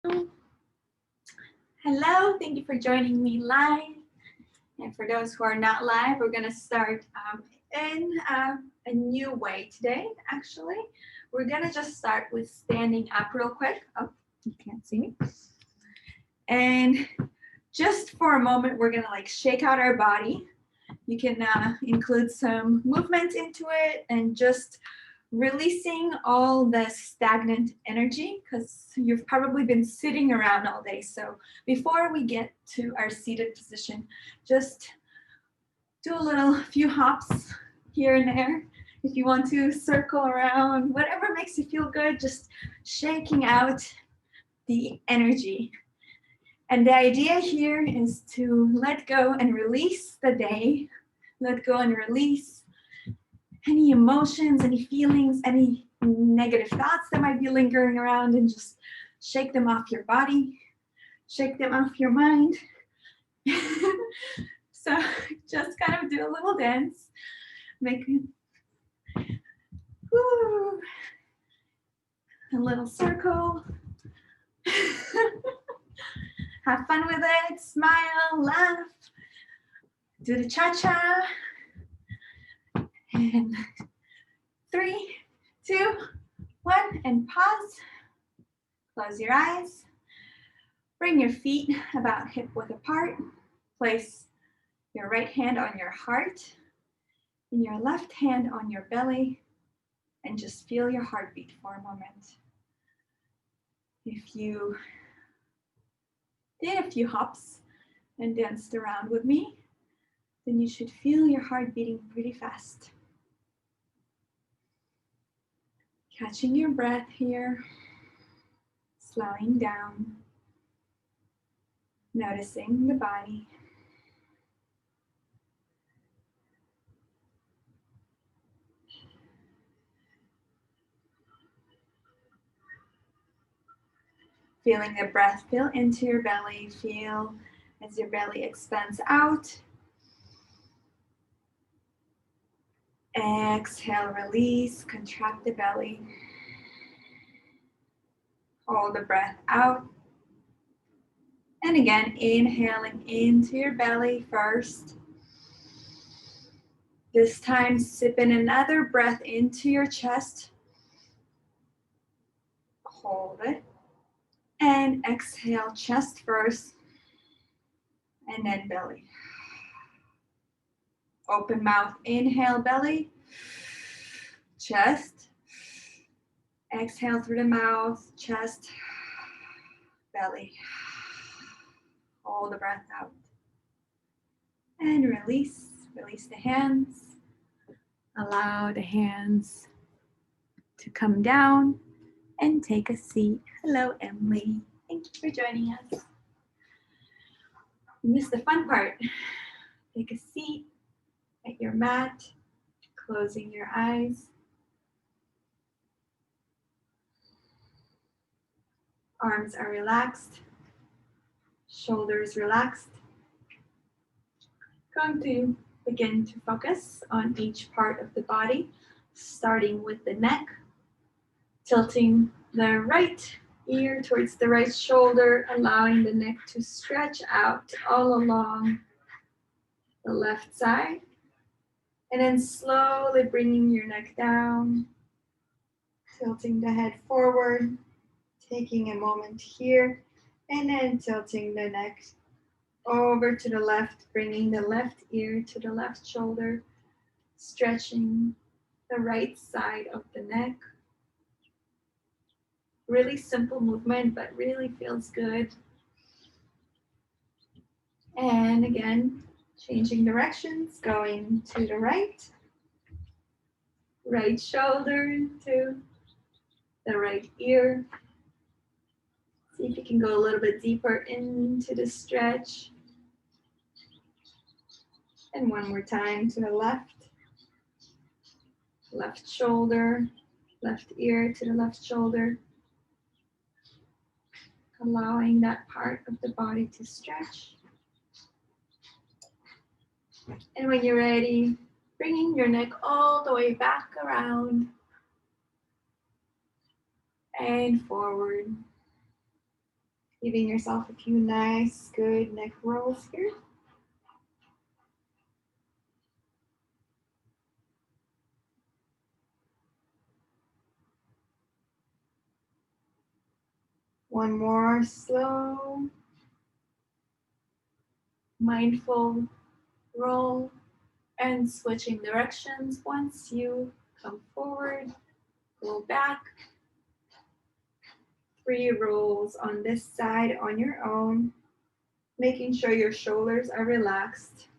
Hello, thank you for joining me live. And for those who are not live, we're going to start in a new way today, actually. We're going to just start with standing up real quick. Oh, you can't see me. And just for a moment, we're going to like shake out our body. You can include some movement into it and just releasing all the stagnant energy because you've probably been sitting around all day. So before we get to our seated position, just do a few hops here and there. If you want to circle around, whatever makes you feel good, just shaking out the energy. And the idea here is to let go and release the day, let go and release any emotions, any feelings, any negative thoughts that might be lingering around, and just shake them off your body, shake them off your mind. So just kind of do a little dance, make a little circle. Have fun with it, smile, laugh, do the cha-cha. And 3, 2, 1, and pause. Close your eyes. Bring your feet about hip width apart. Place your right hand on your heart and your left hand on your belly, and just feel your heartbeat for a moment. If you did a few hops and danced around with me, then you should feel your heart beating pretty fast. Catching your breath here, slowing down, noticing the body. Feeling the breath fill into your belly, feel as your belly expands out. Exhale, release, contract the belly. Hold the breath out. And again, inhaling into your belly first. This time, sip in another breath into your chest. Hold it. And exhale, chest first. And then belly. Open mouth, inhale, belly. Chest. Exhale through the mouth, chest, belly. Hold the breath out. And release. Release the hands. Allow the hands to come down and take a seat. Hello, Emily. Thank you for joining us. You missed the fun part. Take a seat at your mat, closing your eyes. Arms are relaxed. Shoulders relaxed. Going to begin to focus on each part of the body, starting with the neck, tilting the right ear towards the right shoulder, allowing the neck to stretch out all along the left side, and then slowly bringing your neck down, tilting the head forward, taking a moment here, and then tilting the neck over to the left, bringing the left ear to the left shoulder, stretching the right side of the neck. Really simple movement, but really feels good. And again, changing directions, going to the right shoulder to the right ear. See if you can go a little bit deeper into the stretch. And one more time to the left shoulder, left ear to the left shoulder. Allowing that part of the body to stretch. And when you're ready, bringing your neck all the way back around and forward. Giving yourself a few nice, good neck rolls here. One more slow, mindful roll and switching directions. Once you come forward, go back. 3 rolls on this side on your own, making sure your shoulders are relaxed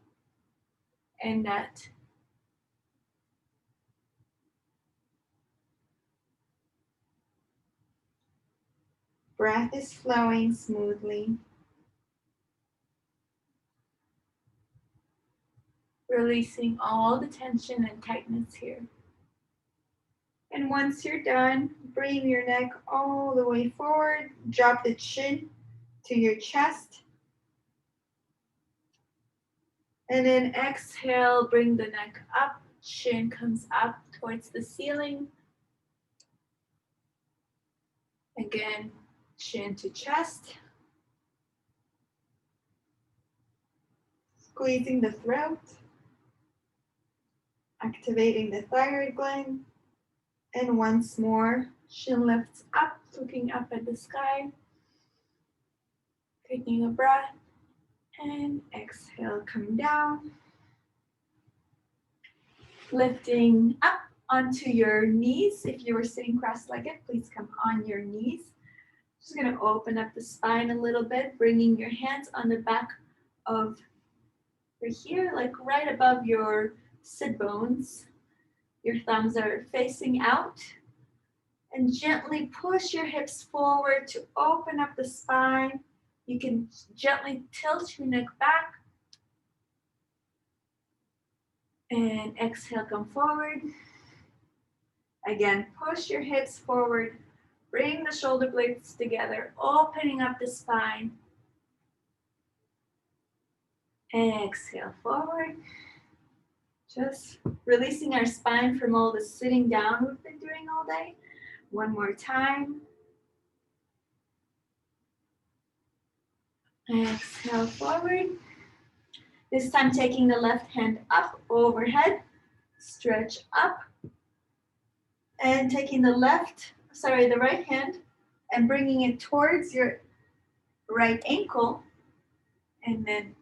and that breath is flowing smoothly. Releasing all the tension and tightness here. And once you're done, bring your neck all the way forward. Drop the chin to your chest. And then exhale, bring the neck up. Chin comes up towards the ceiling. Again, chin to chest. Squeezing the throat. Activating the thyroid gland. And once more, chin lifts up, looking up at the sky. Taking a breath. And exhale, come down. Lifting up onto your knees. If you were sitting cross-legged, please come on your knees. Just going to open up the spine a little bit, bringing your hands on the back of right here, like right above your sit bones. Your thumbs are facing out. And gently push your hips forward to open up the spine. You can gently tilt your neck back. And exhale, come forward. Again, push your hips forward. Bring the shoulder blades together, opening up the spine. Exhale forward. Just releasing our spine from all the sitting down we've been doing all day. One more time. Exhale forward. This time taking the left hand up overhead. Stretch up. And taking the right hand and bringing it towards your right ankle. And then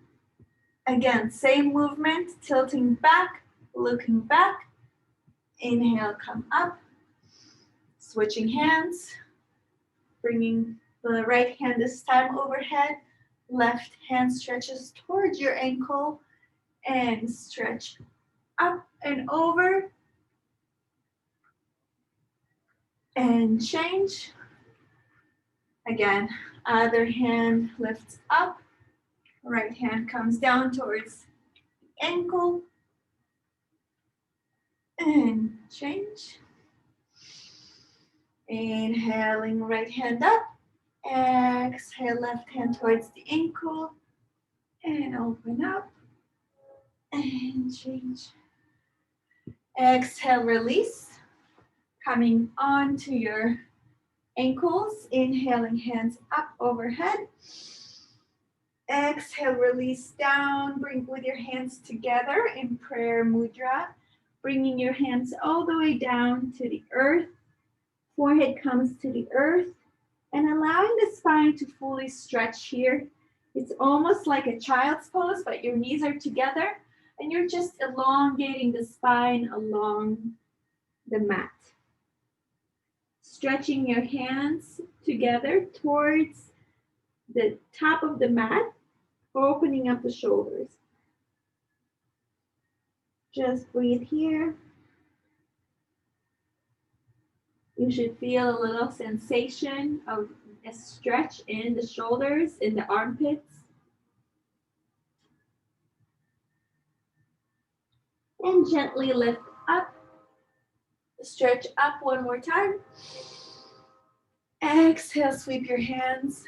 again, same movement, tilting back, looking back. Inhale, come up. Switching hands. Bringing the right hand this time overhead. Left hand stretches towards your ankle and stretch up and over. And change. Again, other hand lifts up. Right hand comes down towards the ankle. And change. Inhaling, right hand up. Exhale, left hand towards the ankle. And open up. And change. Exhale, release. Coming onto your ankles. Inhaling, hands up overhead. Exhale, release down. Bring with your hands together in prayer mudra. Bringing your hands all the way down to the earth. Forehead comes to the earth. And allowing the spine to fully stretch here. It's almost like a child's pose, but your knees are together. And you're just elongating the spine along the mat. Stretching your hands together towards the top of the mat, opening up the shoulders. Just breathe here. You should feel a little sensation of a stretch in the shoulders, in the armpits. And gently lift up. Stretch up one more time. Exhale, sweep your hands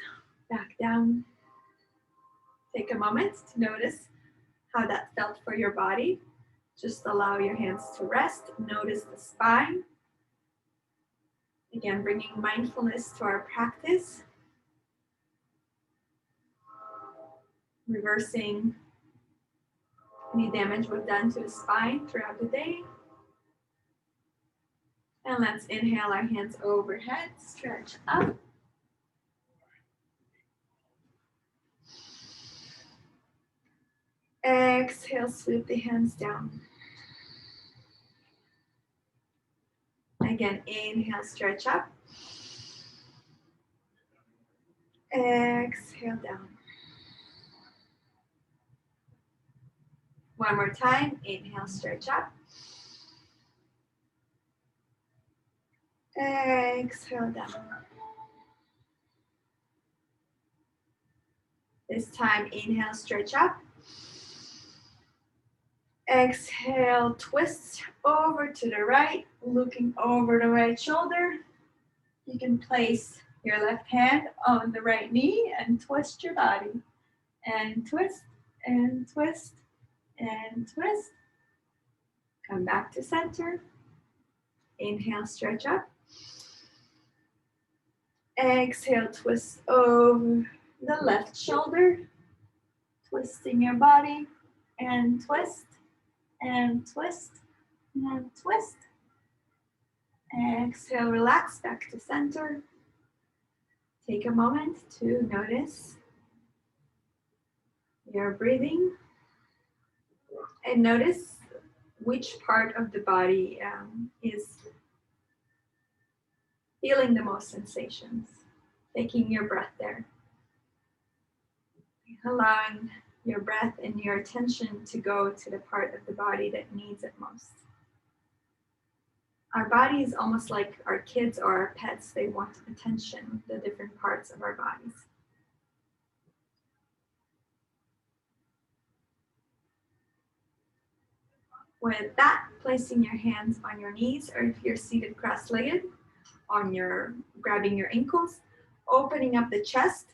back down. Take a moment to notice how that felt for your body. Just allow your hands to rest. Notice the spine. Again, bringing mindfulness to our practice. reversing any damage we've done to the spine throughout the day. And let's inhale our hands overhead, stretch up. Exhale, sweep the hands down. Again, inhale, stretch up. Exhale down. One more time, inhale, stretch up. Exhale down. This time, inhale, stretch up. Exhale, twist over to the right, looking over the right shoulder. You can place your left hand on the right knee and twist your body. And twist, and twist, and twist. Come back to center. Inhale, stretch up. Exhale, twist over the left shoulder. Twisting your body, and twist, and twist, and twist. Exhale, relax back to center. Take a moment to notice your breathing and notice which part of the body is feeling the most sensations. Taking your breath there. Allowing your breath and your attention to go to the part of the body that needs it most. Our body is almost like our kids or our pets. They want attention, the different parts of our bodies. With that, placing your hands on your knees, or if you're seated cross-legged, grabbing your ankles, opening up the chest,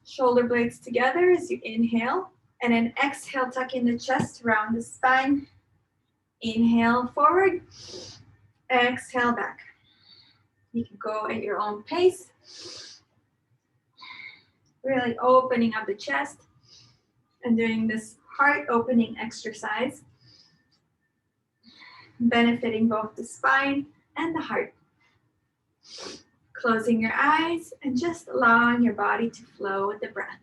shoulder blades together as you inhale, and then exhale, tuck in the chest, round the spine. Inhale forward, exhale back. You can go at your own pace. Really opening up the chest and doing this heart opening exercise, benefiting both the spine and the heart. Closing your eyes and just allowing your body to flow with the breath.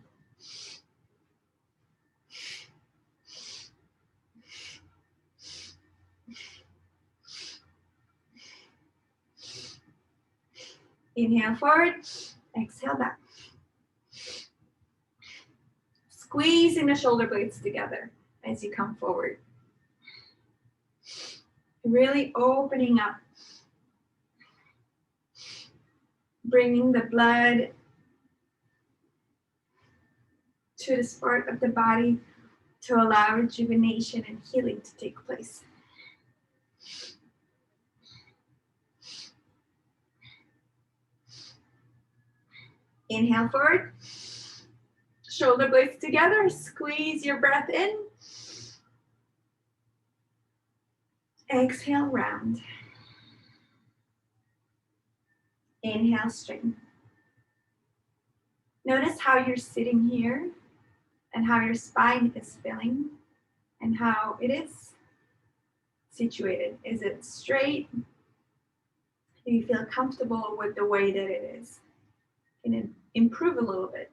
Inhale forward, exhale back. Squeezing the shoulder blades together as you come forward. Really opening up. Bringing the blood to this part of the body to allow rejuvenation and healing to take place. Inhale forward, shoulder blades together, squeeze your breath in. Exhale, round. Inhale, straighten. Notice how you're sitting here and how your spine is feeling and how it is situated. Is it straight? Do you feel comfortable with the way that it is? Can it improve a little bit?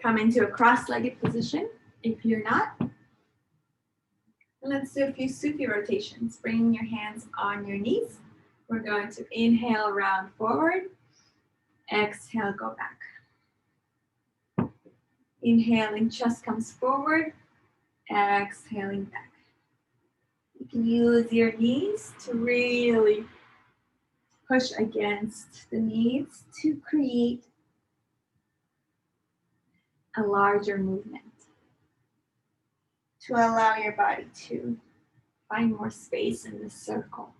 Come into a cross-legged position if you're not. Let's do a few Sufi rotations. Bringing your hands on your knees. We're going to inhale, round forward. Exhale, go back. Inhaling, chest comes forward. Exhaling back. You can use your knees to really push against the knees to create a larger movement, to allow your body to find more space in the circle.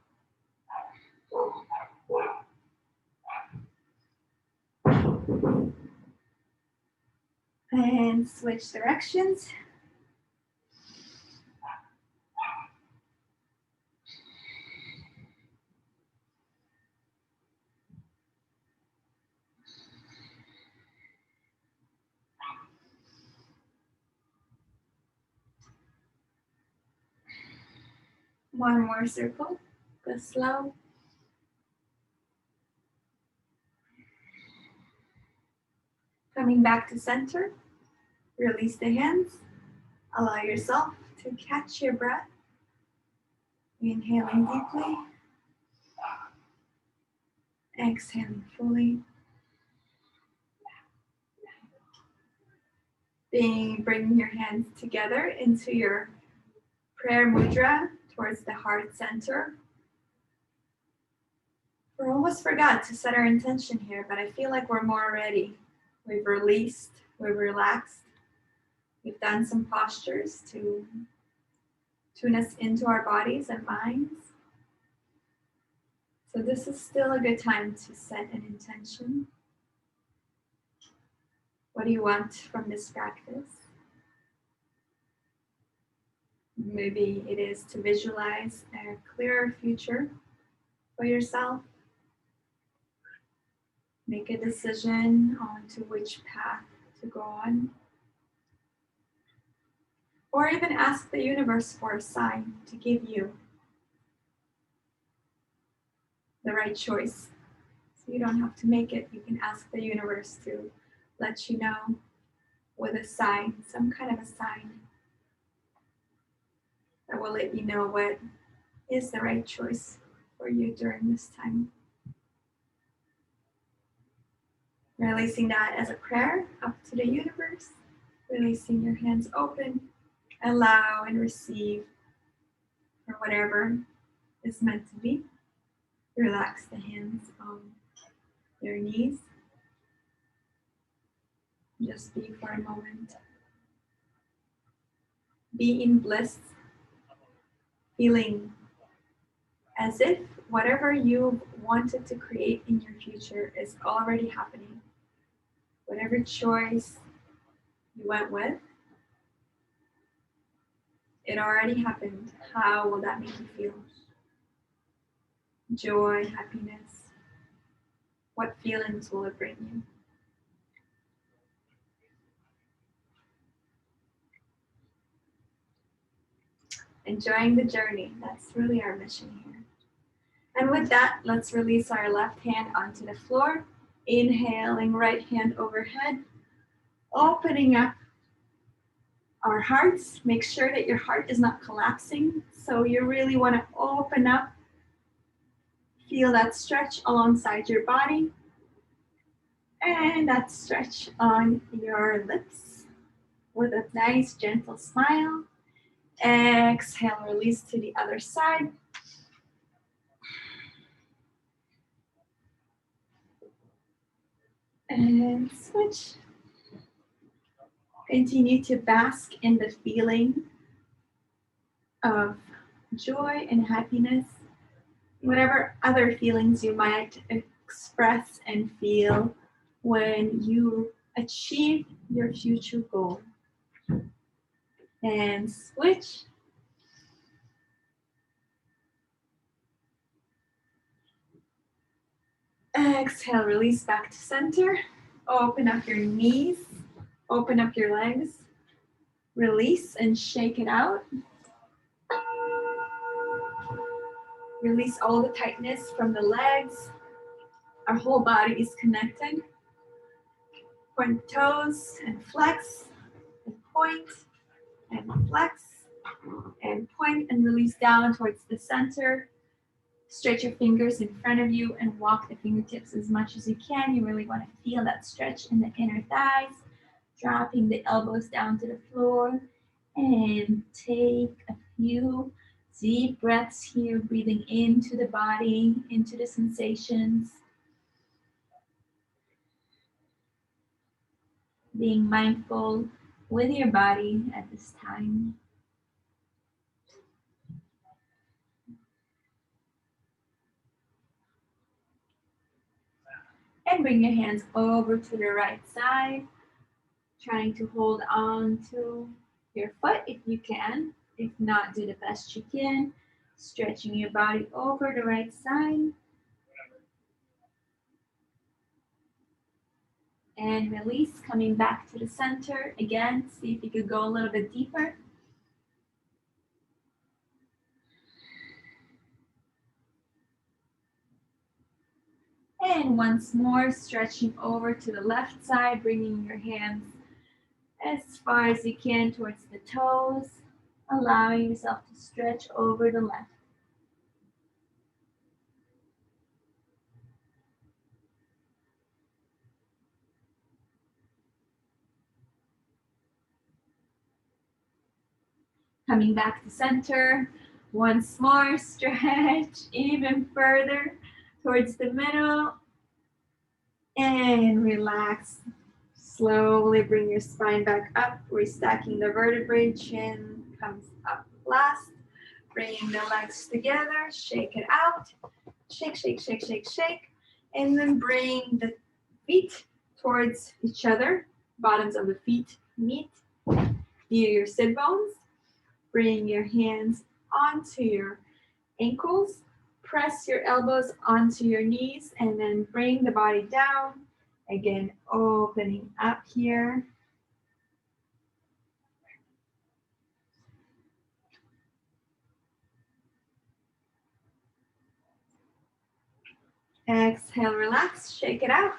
And switch directions. One more circle, go slow. Coming back to center, release the hands. Allow yourself to catch your breath. Inhaling deeply. Exhaling fully. Bringing your hands together into your prayer mudra towards the heart center. We almost forgot to set our intention here, but I feel like we're more ready. We've released, we've relaxed. We've done some postures to tune us into our bodies and minds. So this is still a good time to set an intention. What do you want from this practice? Maybe it is to visualize a clearer future for yourself. Make a decision on to which path to go on. Or even ask the universe for a sign to give you the right choice. So you don't have to make it. You can ask the universe to let you know with a sign, some kind of a sign that will let you know what is the right choice for you during this time. Releasing that as a prayer up to the universe, releasing your hands open, allow and receive for whatever is meant to be. Relax the hands on your knees. Just be for a moment. Be in bliss, feeling as if whatever you wanted to create in your future is already happening. Whatever choice you went with, it already happened. How will that make you feel? Joy, happiness. What feelings will it bring you? Enjoying the journey. That's really our mission here. And with that, let's release our left hand onto the floor. Inhaling, right hand overhead. Opening up our hearts. Make sure that your heart is not collapsing. So you really want to open up. Feel that stretch alongside your body. And that stretch on your lips with a nice gentle smile. Exhale, release to the other side. And switch. Continue to bask in the feeling of joy and happiness. Whatever other feelings you might express and feel when you achieve your future goal. And switch. Exhale, release back to center. Open up your knees. Open up your legs. Release and shake it out. Release all the tightness from the legs. Our whole body is connected. Point toes and flex. And point and flex. And point and release down towards the center. Stretch your fingers in front of you and walk the fingertips as much as you can. You really want to feel that stretch in the inner thighs. Dropping the elbows down to the floor. And take a few deep breaths here, breathing into the body, into the sensations. Being mindful with your body at this time. And bring your hands over to the right side, trying to hold on to your foot if you can. If not, do the best you can. Stretching your body over the right side. And release, coming back to the center. Again, see if you could go a little bit deeper. And once more, stretching over to the left side, bringing your hands as far as you can towards the toes, allowing yourself to stretch over the left. Coming back to center. Once more, stretch even further towards the middle. And relax. Slowly bring your spine back up. Restacking the vertebrae. Chin comes up last. Bringing the legs together. Shake it out. Shake, shake, shake, shake, shake. And then bring the feet towards each other. Bottoms of the feet meet. Feel your sit bones. Bring your hands onto your ankles. Press your elbows onto your knees and then bring the body down. Again, opening up here. Exhale, relax, shake it out.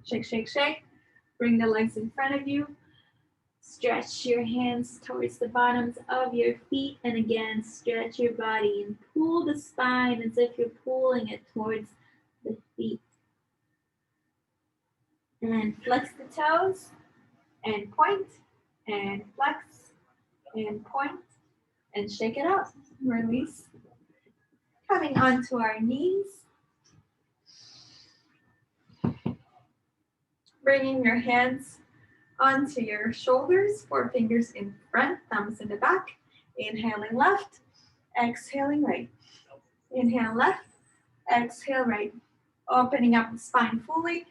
Shake, shake, shake. Bring the legs in front of you. Stretch your hands towards the bottoms of your feet, and again, stretch your body and pull the spine as if you're pulling it towards the feet. And flex the toes, and point, and flex, and point, and shake it out. Release. Coming onto our knees. Bringing your hands onto your shoulders, 4 fingers in front, thumbs in the back. Inhaling left, exhaling right. Inhale left, exhale right. Opening up the spine fully.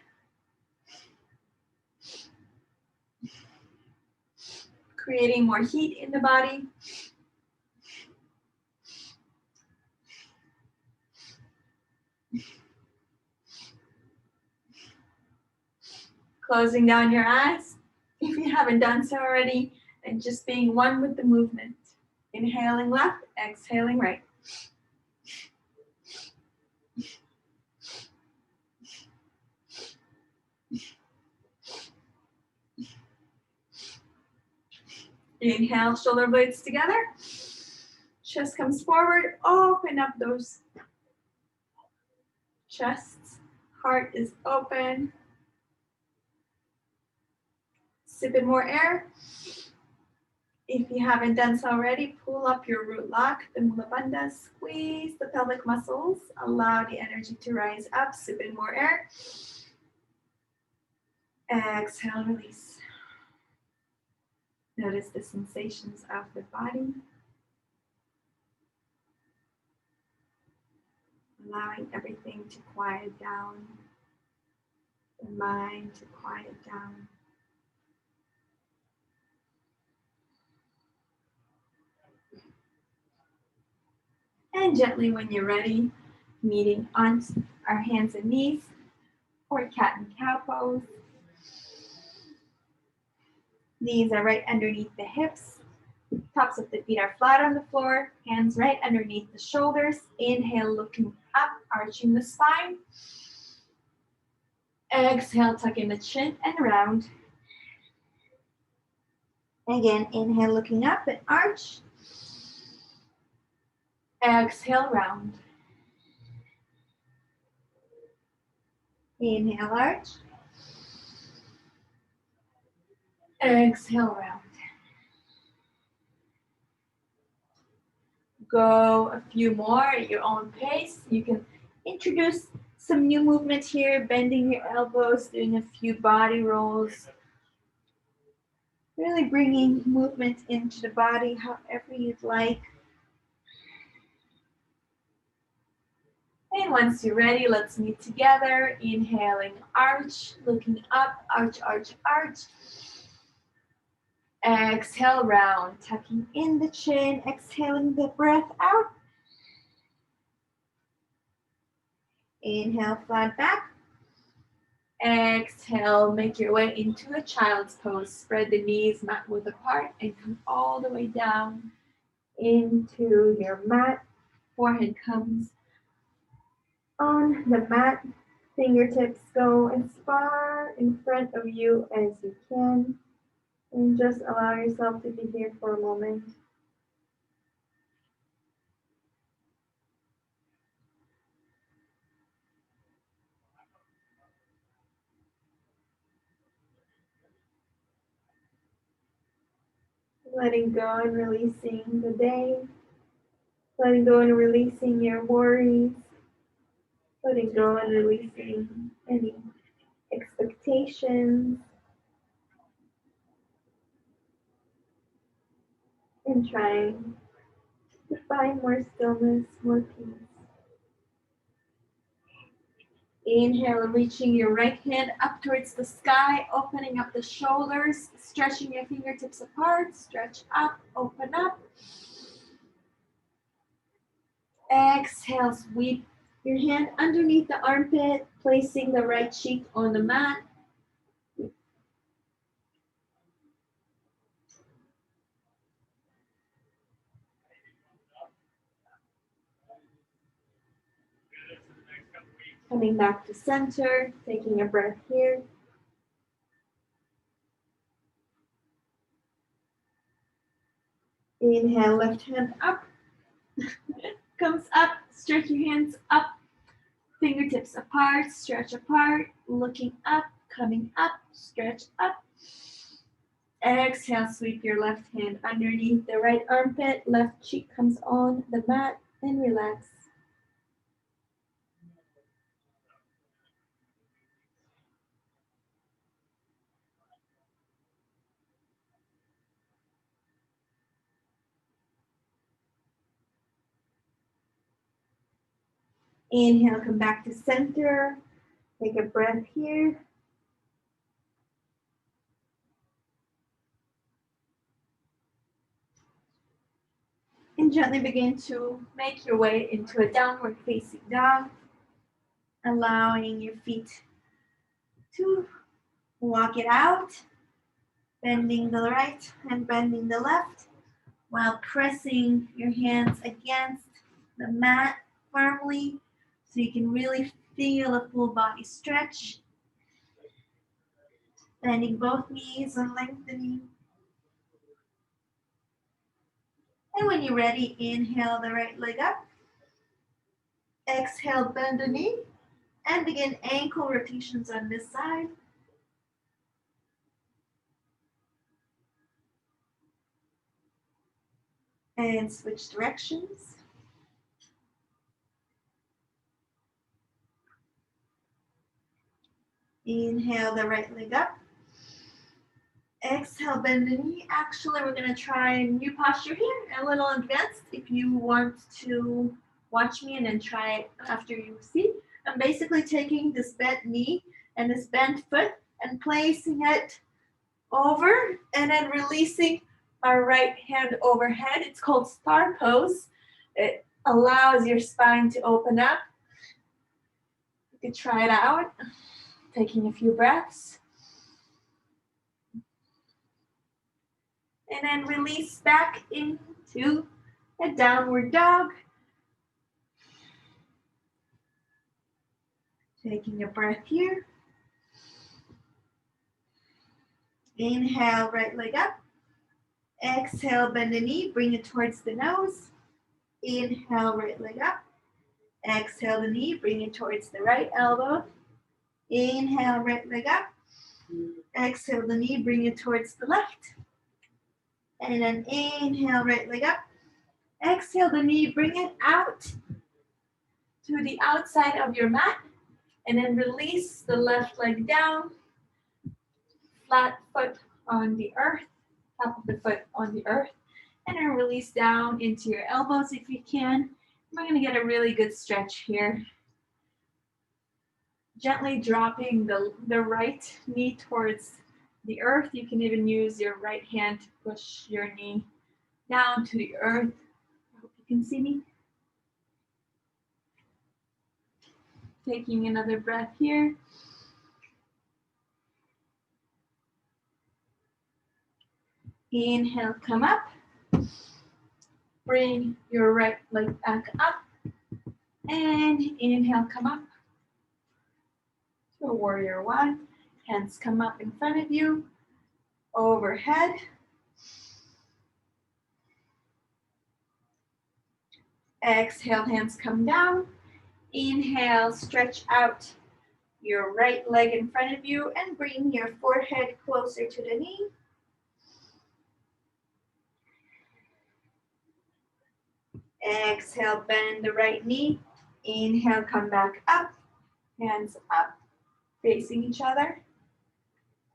Creating more heat in the body. Closing down your eyes, if you haven't done so already, and just being one with the movement. Inhaling left, exhaling right. Inhale, shoulder blades together. Chest comes forward. Open up those chests. Heart is open. Sip in more air. If you haven't done so already, pull up your root lock, the Mula Bandha. Squeeze the pelvic muscles. Allow the energy to rise up. Sip in more air. Exhale, release. Notice the sensations of the body. Allowing everything to quiet down. The mind to quiet down. And gently, when you're ready, meeting on our hands and knees or cat and cow pose. Knees are right underneath the hips. Tops of the feet are flat on the floor. Hands right underneath the shoulders. Inhale, looking up, arching the spine. Exhale, tuck in the chin and round. Again, inhale, looking up and arch. Exhale, round. Inhale, arch. Exhale, round. Go a few more at your own pace. You can introduce some new movement here, bending your elbows, doing a few body rolls. Really bringing movement into the body however you'd like. And once you're ready, let's meet together. Inhaling, arch, looking up, arch, arch, arch. Exhale, round, tucking in the chin, exhaling the breath out. Inhale, flat back. Exhale, make your way into a child's pose. Spread the knees mat width apart and come all the way down into your mat. Forehead comes On the mat, fingertips go as far in front of you as you can. And just allow yourself to be here for a moment. Letting go and releasing the day. Letting go and releasing your worries. Letting go and releasing any expectations. And trying to find more stillness, more peace. Inhale, reaching your right hand up towards the sky, opening up the shoulders, stretching your fingertips apart, stretch up, open up. Exhale, sweep your hand underneath the armpit, placing the right cheek on the mat. Coming back to center, taking a breath here. Inhale, left hand up. Comes up, stretch your hands up. Fingertips apart, stretch apart, looking up, coming up, stretch up. Exhale, sweep your left hand underneath the right armpit, left cheek comes on the mat, and relax. Inhale, come back to center. Take a breath here. And gently begin to make your way into a downward facing dog, allowing your feet to walk it out, bending the right and bending the left, while pressing your hands against the mat firmly so you can really feel a full body stretch. Bending both knees and lengthening. And when you're ready, inhale the right leg up. Exhale, bend the knee. And begin ankle rotations on this side. And switch directions. Inhale the right leg up. Exhale, bend the knee. Actually, we're going to try a new posture here, a little advanced. If you want to watch me and then try it after you see. I'm basically taking this bent knee and this bent foot and placing it over and then releasing our right hand overhead. It's called star pose. It allows your spine to open up. You can try it out, taking a few breaths. And then release back into a downward dog. Taking a breath here. Inhale, right leg up. Exhale, bend the knee, bring it towards the nose. Inhale, right leg up. Exhale the knee, bring it towards the right elbow. Inhale, right leg up. Exhale the knee, bring it towards the left. And then inhale, right leg up. Exhale the knee, bring it out to the outside of your mat. And then release the left leg down. Flat foot on the earth, top of the foot on the earth. And then release down into your elbows if you can. We're going to get a really good stretch here. Gently dropping the right knee towards the earth. You can even use your right hand to push your knee down to the earth. I hope you can see me. Taking another breath here. Inhale, come up. Bring your right leg back up. And inhale, come up to a warrior one. Hands come up in front of you, overhead. Exhale, hands come down. Inhale, stretch out your right leg in front of you and bring your forehead closer to the knee. Exhale, bend the right knee. Inhale, come back up. Hands up, facing each other.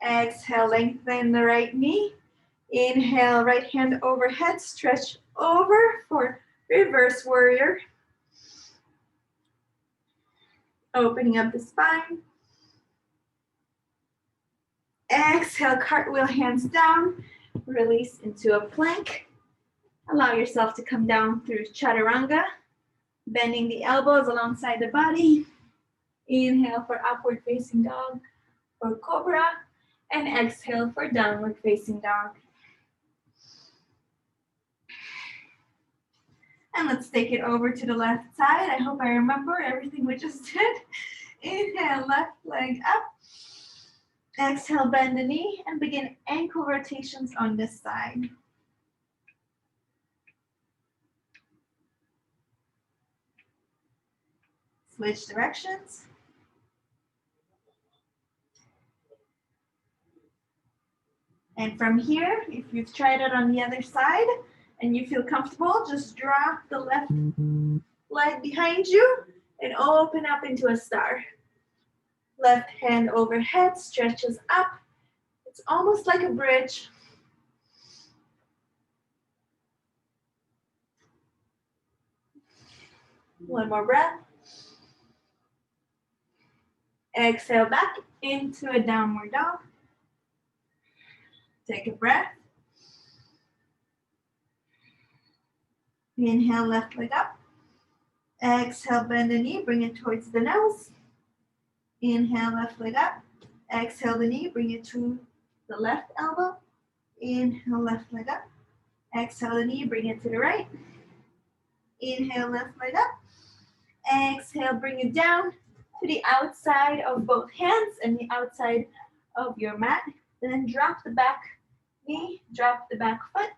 Exhale, lengthen the right knee. Inhale, right hand overhead, stretch over for reverse warrior. Opening up the spine. Exhale, cartwheel, hands down. Release into a plank. Allow yourself to come down through chaturanga, bending the elbows alongside the body. Inhale for upward facing dog or cobra, and exhale for downward facing dog. And let's take it over to the left side. I hope I remember everything we just did. Inhale, left leg up. Exhale, bend the knee and begin ankle rotations on this side. Switch directions. And from here, if you've tried it on the other side and you feel comfortable, just drop the left leg behind you and open up into a star. Left hand overhead, stretches up. It's almost like a bridge. One more breath. Exhale back into a downward dog. Take a breath. Inhale, left leg up. Exhale, bend the knee, bring it towards the nose. Inhale, left leg up. Exhale the knee, bring it to the left elbow. Inhale, left leg up. Exhale the knee, bring it to the right. Inhale, left leg up. Exhale, bring it down to the outside of both hands and the outside of your mat. Then drop the back knee, drop the back foot.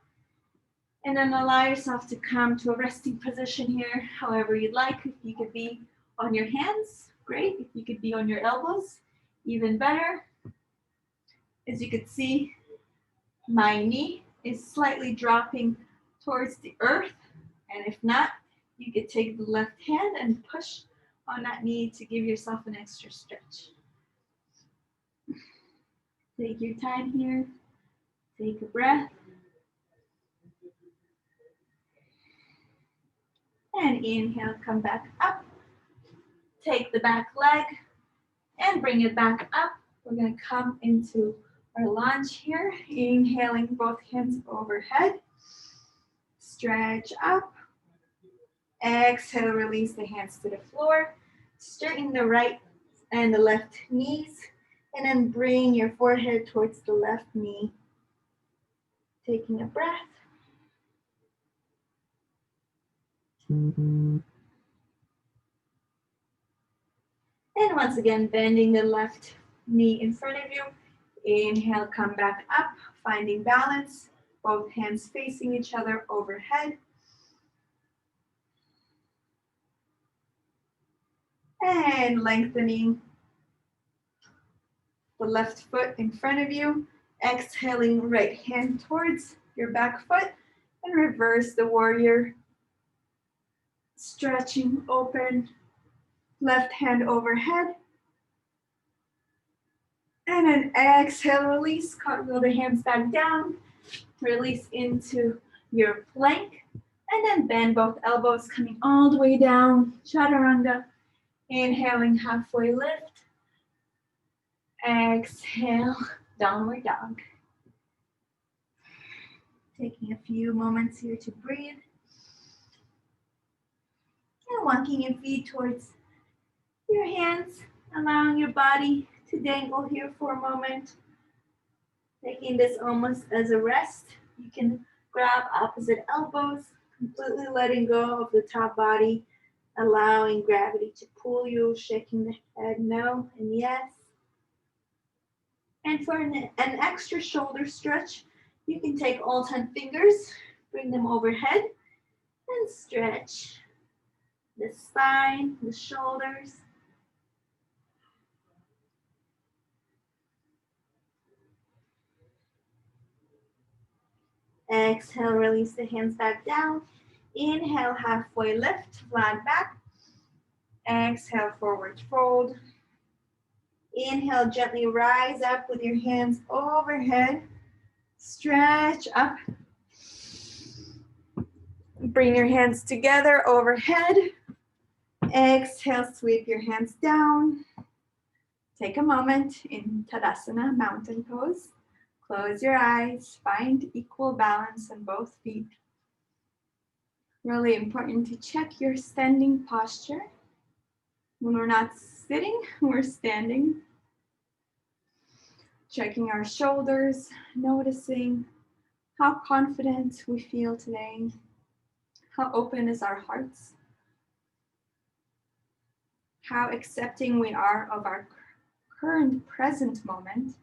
And then allow yourself to come to a resting position here, however you'd like. If you could be on your hands, great. If you could be on your elbows, even better. As you can see, my knee is slightly dropping towards the earth. And if not, you could take the left hand and push on that knee to give yourself an extra stretch. Take your time here. Take a breath. And inhale, come back up. Take the back leg and bring it back up. We're going to come into our lunge here. Inhaling both hands overhead. Stretch up. Exhale, release the hands to the floor. Straighten the right and the left knees. And then bring your forehead towards the left knee. Taking a breath. And once again, bending the left knee in front of you. Inhale, come back up, finding balance. Both hands facing each other overhead. And lengthening the left foot in front of you. Exhaling, right hand towards your back foot. And reverse the warrior. Stretching open. Left hand overhead. And then exhale, release. Cartwheel the hands back down. Release into your plank. And then bend both elbows coming all the way down. Chaturanga. Inhaling, halfway lift. Exhale, downward dog. Taking a few moments here to breathe. And walking your feet towards your hands, allowing your body to dangle here for a moment. Taking this almost as a rest. You can grab opposite elbows, completely letting go of the top body allowing gravity to pull you, shaking the head no and yes. And for an extra shoulder stretch, you can take all 10 fingers, bring them overhead, and stretch the spine, the shoulders. Exhale, release the hands back down. Inhale, halfway lift, flat back. Exhale, forward fold. Inhale, gently rise up with your hands overhead. Stretch up. Bring your hands together overhead. Exhale, sweep your hands down. Take a moment in Tadasana, mountain pose. Close your eyes, find equal balance on both feet. Really important to check your standing posture. When we're not sitting, we're standing. Checking our shoulders, noticing how confident we feel today. How open is our hearts? How accepting we are of our current present moment.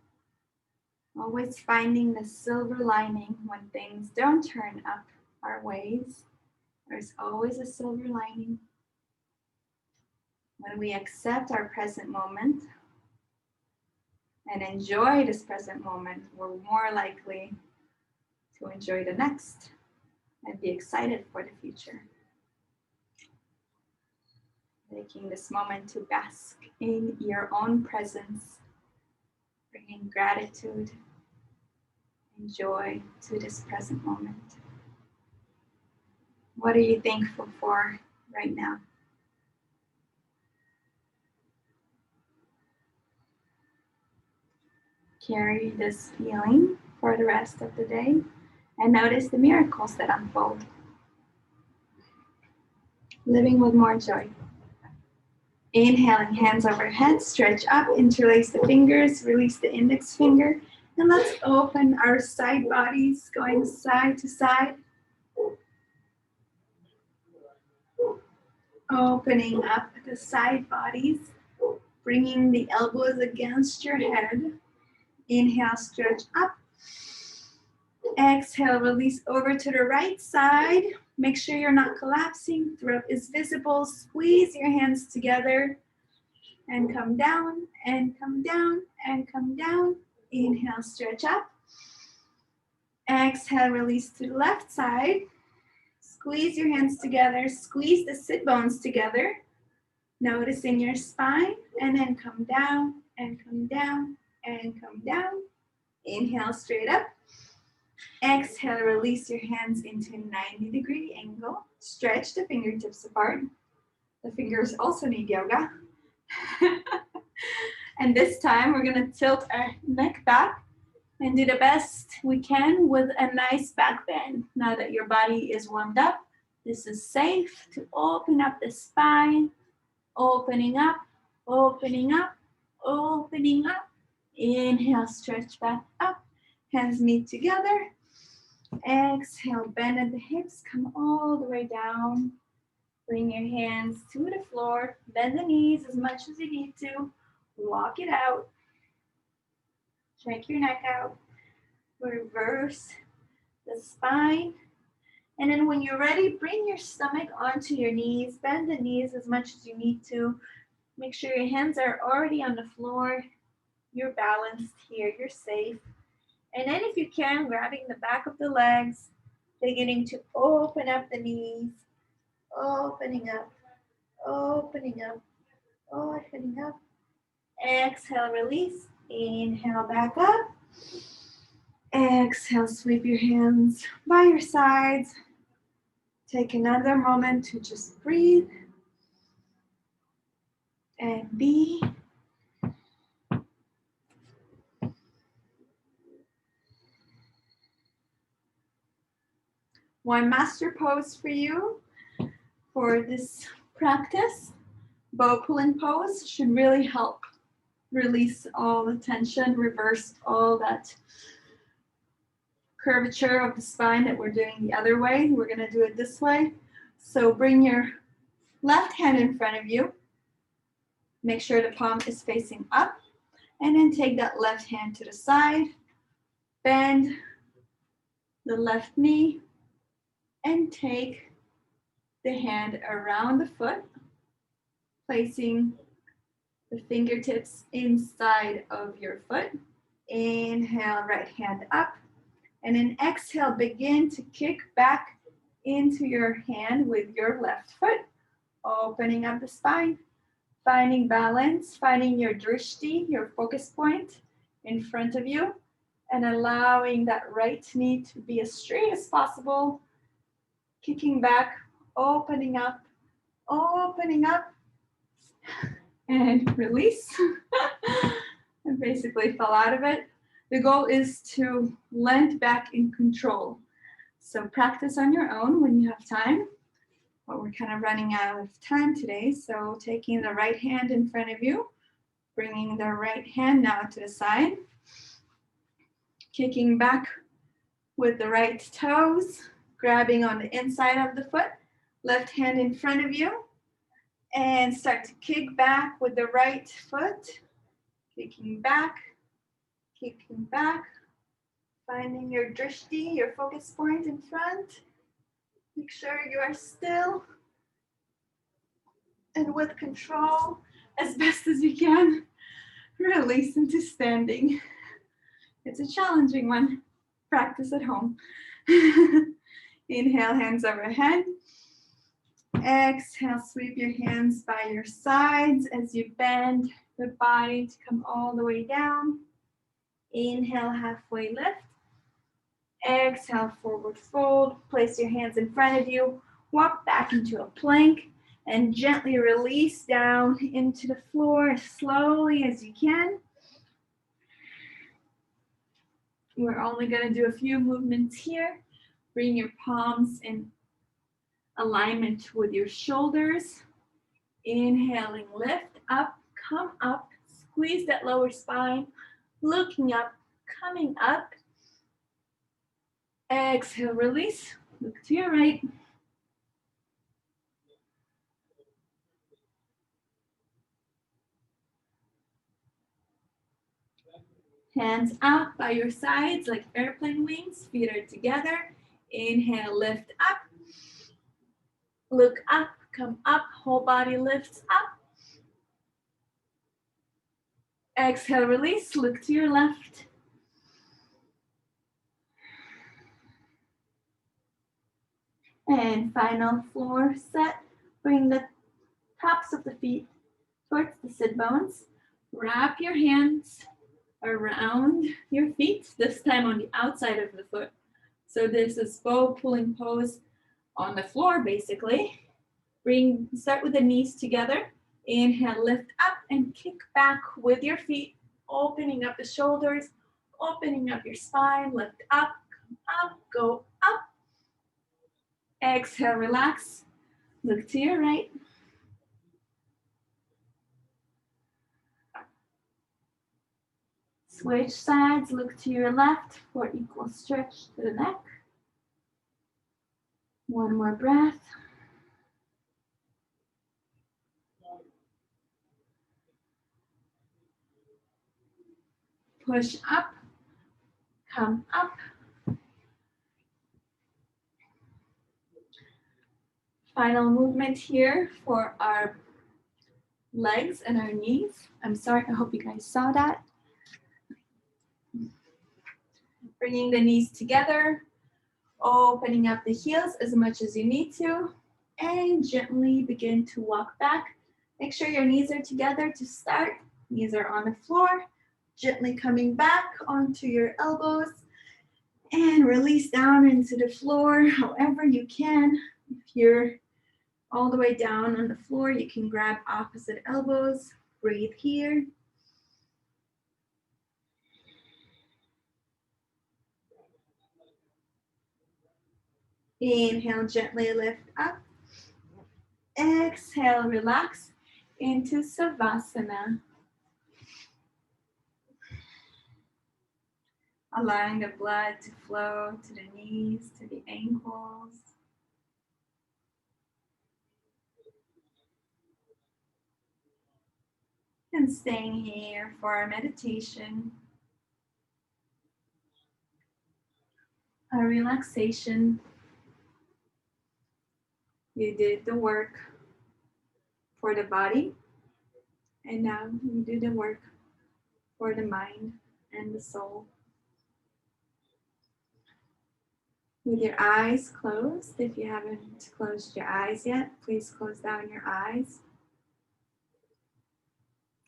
Always finding the silver lining when things don't turn up our ways. There's always a silver lining. When we accept our present moment and enjoy this present moment, we're more likely to enjoy the next and be excited for the future. Taking this moment to bask in your own presence, bringing gratitude and joy to this present moment. What are you thankful for right now? Carry this feeling for the rest of the day and notice the miracles that unfold. Living with more joy. Inhaling, hands overhead, stretch up, interlace the fingers, release the index finger, and let's open our side bodies, going side to side. Opening up the side bodies, bringing the elbows against your head. Inhale, stretch up. Exhale, release over to the right side. Make sure you're not collapsing. Throat is visible. Squeeze your hands together and come down and come down and come down. Inhale, stretch up. Exhale, release to the left side. Squeeze your hands together. Squeeze the sit bones together. Notice in your spine, and then come down and come down and come down. Inhale, straight up. Exhale, release your hands into a 90-degree angle. Stretch the fingertips apart. The fingers also need yoga. And this time we're gonna tilt our neck back and do the best we can with a nice back bend. Now that your body is warmed up, this is safe to open up the spine, opening up, opening up, opening up. Inhale, stretch back up, hands meet together. Exhale, bend at the hips, come all the way down. Bring your hands to the floor, bend the knees as much as you need to. Walk it out. Check your neck out. Reverse the spine. And then when you're ready, bring your stomach onto your knees. Bend the knees as much as you need to. Make sure your hands are already on the floor. You're balanced here. You're safe. And then if you can, grabbing the back of the legs, beginning to open up the knees. Opening up. Opening up. Opening up. Exhale, release. Inhale, back up. Exhale, sweep your hands by your sides. Take another moment to just breathe and be. One master pose for you for this practice. Bow pulling pose should really help release all the tension, reverse all that curvature of the spine that we're doing the other way. We're going to do it this way. So bring your Left hand in front of you. Make sure the palm is facing up. And then take that left hand to the side. Bend the left knee. And take the hand around the foot, placing the fingertips inside of your foot. Inhale, right hand up. And then exhale, begin to kick back into your hand with your left foot, opening up the spine, finding balance, finding your drishti, your focus point in front of you, and allowing that right knee to be as straight as possible, kicking back, opening up, and release. And basically fell out of it. The goal is to land back in control. So practice on your own when you have time, but we're kind of running out of time today. So taking the right hand in front of you, bringing the right hand now to the side, kicking back with the right toes, grabbing on the inside of the foot, left hand in front of you, and start to kick back with the right foot, kicking back, finding your drishti, your focus point in front. Make sure you are still and with control as best as you can. Release into standing. It's a challenging one. Practice at home. Inhale, hands overhead. Exhale, sweep your hands by your sides as you bend the body to come all the way down. Inhale, halfway lift. Exhale, forward fold. Place your hands in front of you. Walk back into a plank and gently release down into the floor as slowly as you can. We're only going to do a few movements here. Bring your palms in alignment with your shoulders. Inhaling, lift up, come up, squeeze that lower spine, looking up, coming up. Exhale, release, look to your right. Hands out by your sides like airplane wings, feet are together. Inhale, lift up. Look up, come up, whole body lifts up. Exhale, release, look to your left. And final floor set. Bring the tops of the feet towards the sit bones. Wrap your hands around your feet, this time on the outside of the foot. So this is bow pulling pose on the floor, basically. Start with the knees together. Inhale, lift up and kick back with your feet, opening up the shoulders, opening up your spine, lift up, come up, go up. Exhale, relax, look to your right. Switch sides, look to your left for equal stretch to the neck. One more breath. Push up, come up. Final movement here for our legs and our knees. I'm sorry, I hope you guys saw that. Bringing the knees together, opening up the heels as much as you need to, and gently begin to walk back. Make sure your knees are together to start. Knees are on the floor. Gently coming back onto your elbows and release down into the floor however you can. If you're all the way down on the floor, you can grab opposite elbows. Breathe here. Inhale, gently lift up. Exhale, relax into Savasana. Allowing the blood to flow to the knees, to the ankles. And staying here for our meditation, our relaxation. You did the work for the body, and now you do the work for the mind and the soul. With your eyes closed, if you haven't closed your eyes yet, please close down your eyes.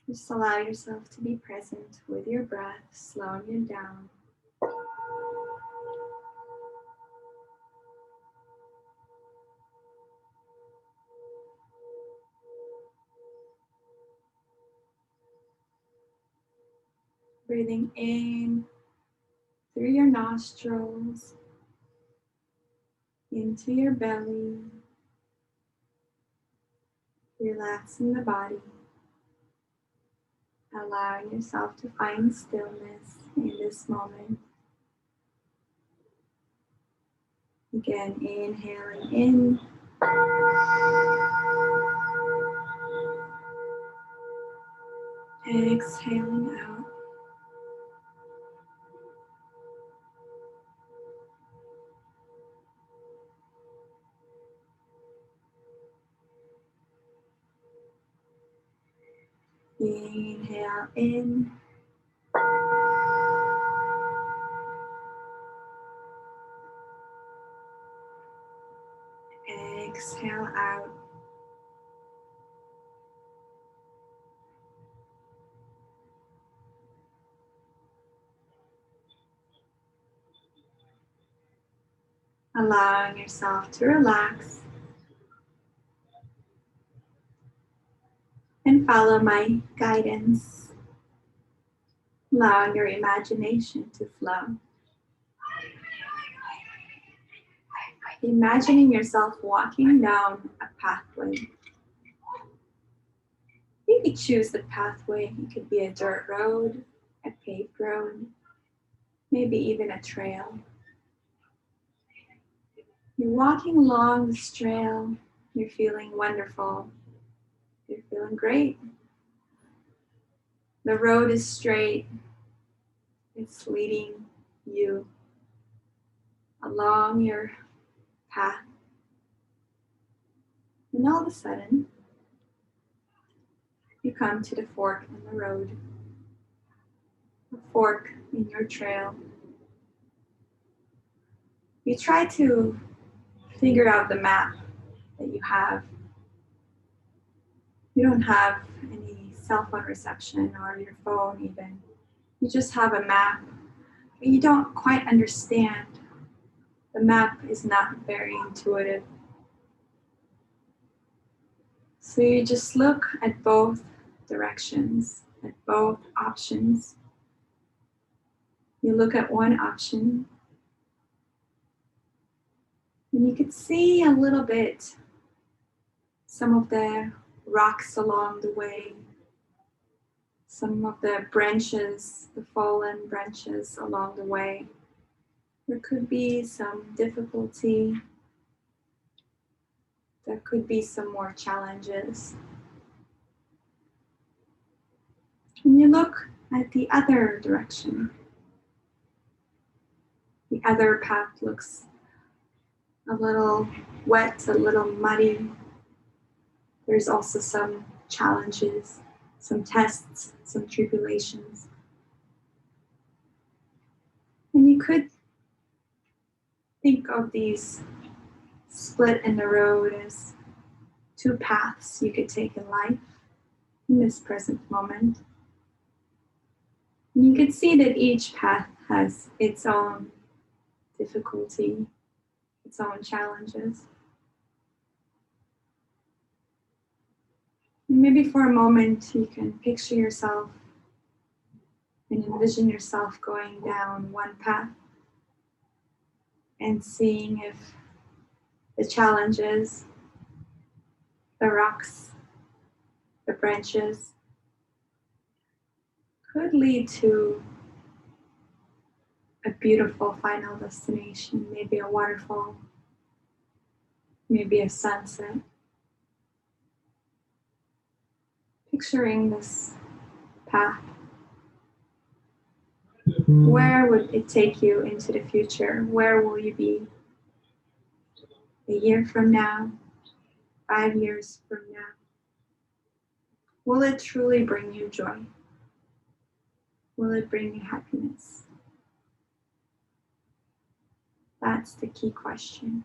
Just allow yourself to be present with your breath, slowing it down. Breathing in through your nostrils, into your belly, relaxing the body, allowing yourself to find stillness in this moment. Again, inhaling in, exhaling out. Inhale in. Exhale out. Allowing yourself to relax and follow my guidance. Allowing your imagination to flow. Imagining yourself walking down a pathway. You could choose the pathway. It could be a dirt road, a paved road, maybe even a trail. You're walking along this trail. You're feeling wonderful. You're feeling great. The road is straight. It's leading you along your path. And all of a sudden, you come to the fork in the road, a fork in your trail. You try to figure out the map that you have. You don't have any cell phone reception or your phone even. You just have a map, but you don't quite understand. The map is not very intuitive. So you just look at both directions, at both options. You look at one option, and you can see a little bit some of the rocks along the way, some of the branches, the fallen branches along the way. There could be some difficulty. There could be some more challenges. And you look at the other direction. The other path looks a little wet, a little muddy. There's also some challenges, some tests, some tribulations. And you could think of these split in the road as two paths you could take in life in this present moment. And you could see that each path has its own difficulty, its own challenges. And maybe for a moment you can picture yourself and envision yourself going down one path and seeing if the challenges, the rocks, the branches could lead to a beautiful final destination, maybe a waterfall, maybe a sunset. Picturing this path? Where would it take you into the future? Where will you be a year from now, 5 years from now? Will it truly bring you joy? Will it bring you happiness? That's the key question.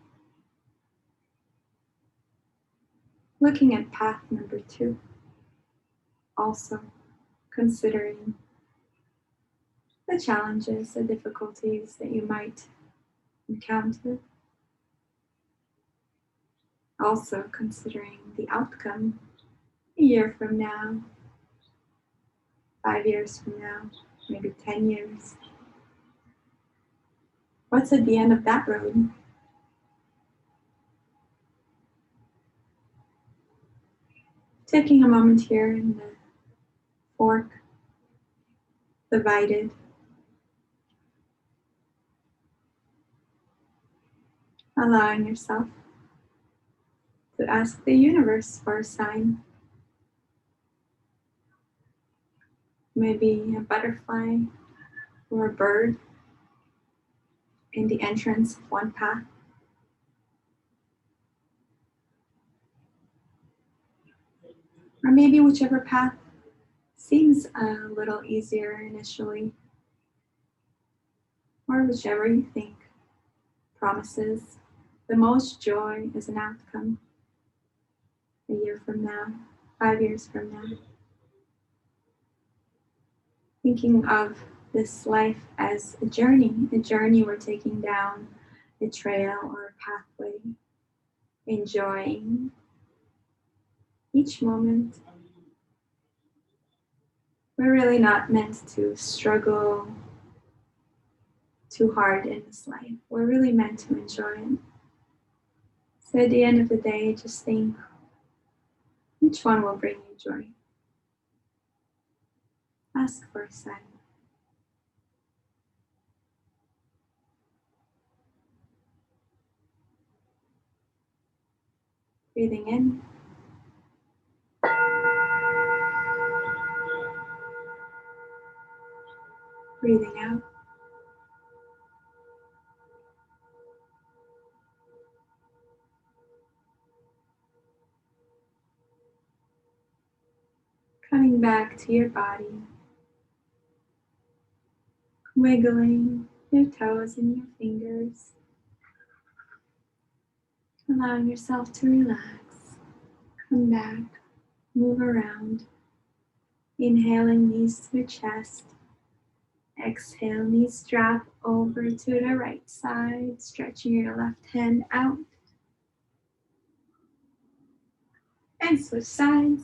Looking at path number 2, also considering the challenges, the difficulties that you might encounter. Also considering the outcome a year from now, 5 years from now, maybe 10 years. What's at the end of that road? Taking a moment here in the fork, divided. Allowing yourself to ask the universe for a sign. Maybe a butterfly or a bird in the entrance of one path. Or maybe whichever path seems a little easier initially, or whichever you think promises the most joy as an outcome a year from now, 5 years from now. Thinking of this life as a journey we're taking down a trail or a pathway, enjoying each moment. We're really not meant to struggle too hard in this life. We're really meant to enjoy it. So at the end of the day, just think, which one will bring you joy? Ask for a sign. Breathing in. Breathing out. Coming back to your body. Wiggling your toes and your fingers. Allowing yourself to relax. Come back. Move around. Inhaling, knees to the chest. Exhale, knees drop over to the right side, stretching your left hand out. And switch sides.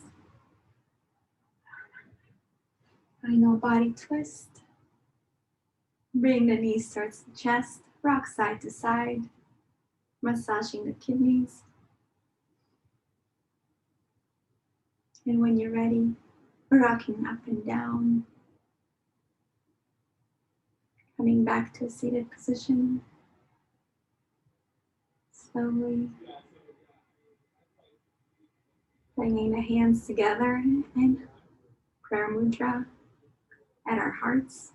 Final body twist. Bring the knees towards the chest, rock side to side, massaging the kidneys. And when you're ready, rocking up and down. Coming back to a seated position. Slowly. Bringing the hands together in prayer mudra at our hearts.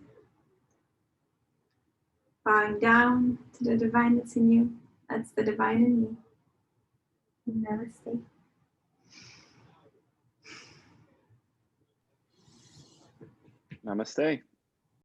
Bowing down to the divine that's in you. That's the divine in me. Namaste. Namaste.